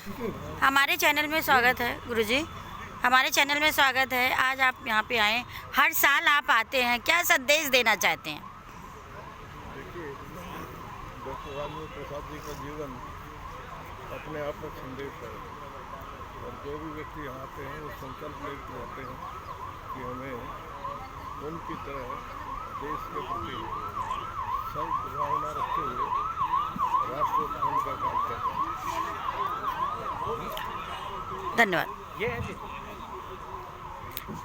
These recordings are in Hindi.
हमारे चैनल में स्वागत है गुरुजी, हमारे चैनल में स्वागत है। आज आप यहाँ पे आए, हर साल आप आते हैं, क्या संदेश देना चाहते हैं? देखिए, डॉक्टर राजेंद्र प्रसाद जी का जीवन अपने आप में संदेश है और जो भी व्यक्ति यहाँ आते हैं वो संकल्प लेकर आते हैं कि हमें उनकी तरह देश के प्रति सद्भावना रखते हुए राष्ट्र उत्थान का काम करते हैं। धन्यवाद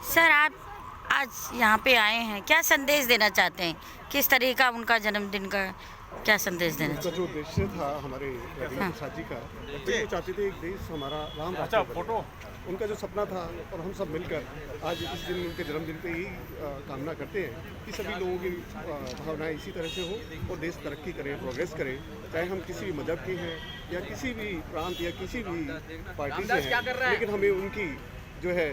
सर। आप आज यहाँ पे आए हैं, क्या संदेश देना चाहते हैं? किस तरह का उनका जन्मदिन का क्या संदेश देना उनका जो उद्देश्य था हमारे राजेंद्र प्रसाद जी का, वो चाहते थे एक देश हमारा राम राज्य बने। उनका जो सपना था और हम सब मिलकर आज इस दिन उनके जन्मदिन पे ही कामना करते हैं कि सभी लोगों की भावनाएं इसी तरह से हो और देश तरक्की करे, प्रोग्रेस करे। चाहे हम किसी भी मजहब के हैं या किसी भी प्रांत या किसी भी पार्टी से हैं, लेकिन हमें उनकी जो है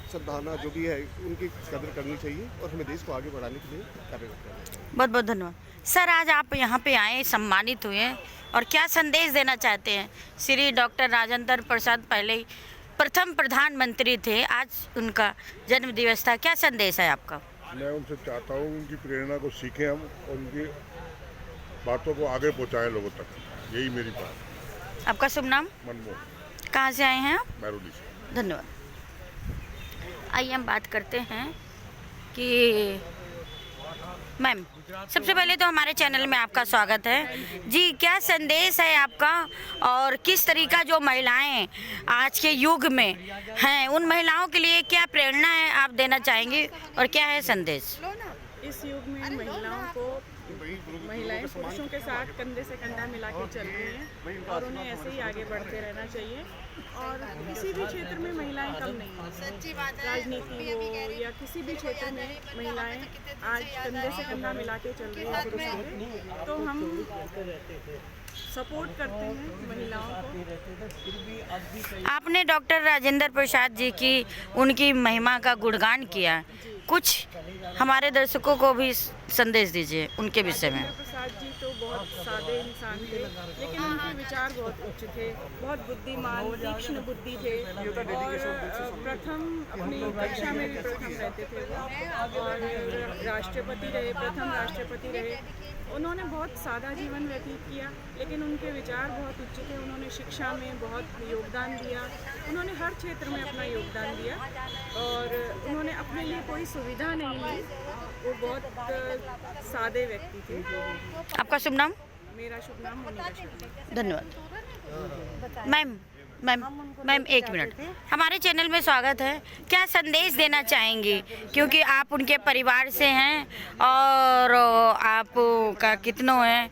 सद्भावना जो भी है उनकी कदर करनी चाहिए और हमें देश को आगे बढ़ाने के लिए कार्य करना चाहिए। बहुत बहुत धन्यवाद सर। आज आप यहाँ पे आए, सम्मानित हुए और क्या संदेश देना चाहते हैं? श्री डॉक्टर राजेंद्र प्रसाद पहले ही प्रथम प्रधानमंत्री थे, आज उनका जन्म दिवस था, क्या संदेश है आपका? मैं उनसे चाहता हूँ उनकी प्रेरणा को सीखें हम और उनकी बातों को आगे पहुँचाएं लोगों तक, यही मेरी बात। आपका शुभ नाम? मनमोहन। कहाँ से आए हैं आप? मैरोली से। धन्यवाद। आइए हम बात करते हैं कि मैम, सबसे पहले तो हमारे चैनल में आपका स्वागत है जी। क्या संदेश है आपका और किस तरीका जो महिलाएं आज के युग में हैं उन महिलाओं के लिए क्या प्रेरणा है आप देना चाहेंगे और क्या है संदेश? इस युग में महिलाएं पुरुषों के साथ कंधे से कंधा मिला के चल रही हैं और उन्हें ऐसे ही आगे बढ़ते रहना चाहिए। और किसी भी क्षेत्र में महिलाएं कम नहीं हैं, राजनीति हो या किसी भी क्षेत्र में महिलाएं आज कंधे से कंधा मिला के चल रही हैं पुरुषों के, तो हम सपोर्ट करते हैं महिलाओं को। आपने डॉक्टर राजेंद्र प्रसाद जी की उनकी महिमा का गुणगान किया, कुछ हमारे दर्शकों को भी संदेश दीजिए उनके विषय में। प्रसाद जी तो बहुत सादे इंसान थे, लेकिन उनके विचार बहुत उच्च थे, बहुत बुद्धिमान, तीक्ष्ण बुद्धि थे और प्रथम अपनी कक्षा में भी प्रथम रहते थे वो और राष्ट्रपति रहे, प्रथम राष्ट्रपति रहे। उन्होंने बहुत सादा जीवन व्यतीत किया, लेकिन उनके विचार बहुत उच्च थे। उन्होंने शिक्षा में बहुत योगदान दिया, उन्होंने हर क्षेत्र में अपना योगदान दिया और उन्होंने अपने लिए कोई सुविधा नहीं ली। वो बहुत सादे व्यक्ति थे। आपका शुभ नाम? मेरा शुभ नाम मोनिका शर्मा। धन्यवाद। मैम एक मिनट, हमारे चैनल में स्वागत है, क्या संदेश देना चाहेंगी? क्योंकि आप उनके परिवार से हैं और आपका कितनों है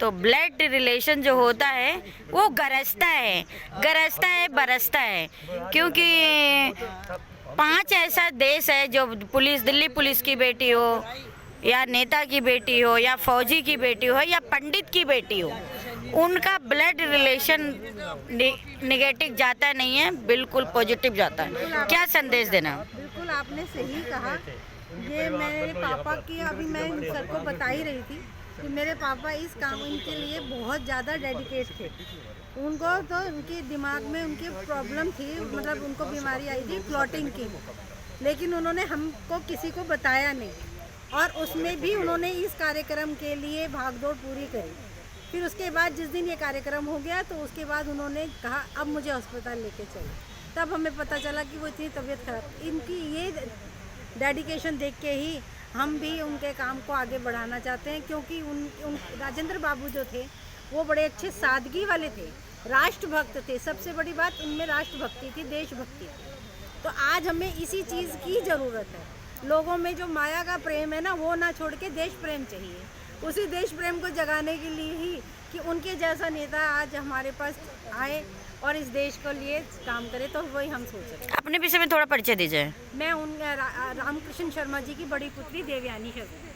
तो ब्लड रिलेशन जो होता है वो गरजता है बरसता है। क्योंकि 5 ऐसा देश है जो पुलिस, दिल्ली पुलिस की बेटी हो या नेता की बेटी हो या फौजी की बेटी हो या पंडित की बेटी हो, उनका ब्लड रिलेशन नेगेटिव जाता नहीं है, बिल्कुल पॉजिटिव जाता है। क्या संदेश देना? बिल्कुल आपने सही कहा। ये मेरे पापा की अभी मैं सर को बता ही रही थी कि मेरे पापा इस काम इनके लिए बहुत ज़्यादा डेडिकेट थे। उनको तो उनके दिमाग में उनकी प्रॉब्लम थी, मतलब उनको बीमारी आई थी क्लॉटिंग की, लेकिन उन्होंने हमको किसी को बताया नहीं और उसमें भी उन्होंने इस कार्यक्रम के लिए भागदौड़ पूरी करी। फिर उसके बाद जिस दिन ये कार्यक्रम हो गया तो उसके बाद उन्होंने कहा अब मुझे अस्पताल लेके चलो। तब हमें पता चला कि वो इतनी तबीयत खराब। इनकी ये डेडिकेशन देख के ही हम भी उनके काम को आगे बढ़ाना चाहते हैं, क्योंकि उन राजेंद्र बाबू जो थे वो बड़े अच्छे सादगी वाले थे, राष्ट्रभक्त थे। सबसे बड़ी बात उनमें राष्ट्रभक्ति थी, देशभक्ति थी। तो आज हमें इसी चीज़ की ज़रूरत है। लोगों में जो माया का प्रेम है ना, वो ना छोड़ के देश प्रेम चाहिए। उसी देश प्रेम को जगाने के लिए ही कि उनके जैसा नेता आज हमारे पास आए और इस देश को लिए काम करे, तो वही हम सोच रहे हैं। अपने विषय में थोड़ा परिचय दीजिए। मैं रामकृष्ण शर्मा जी की बड़ी पुत्री देवयानी शर्मा।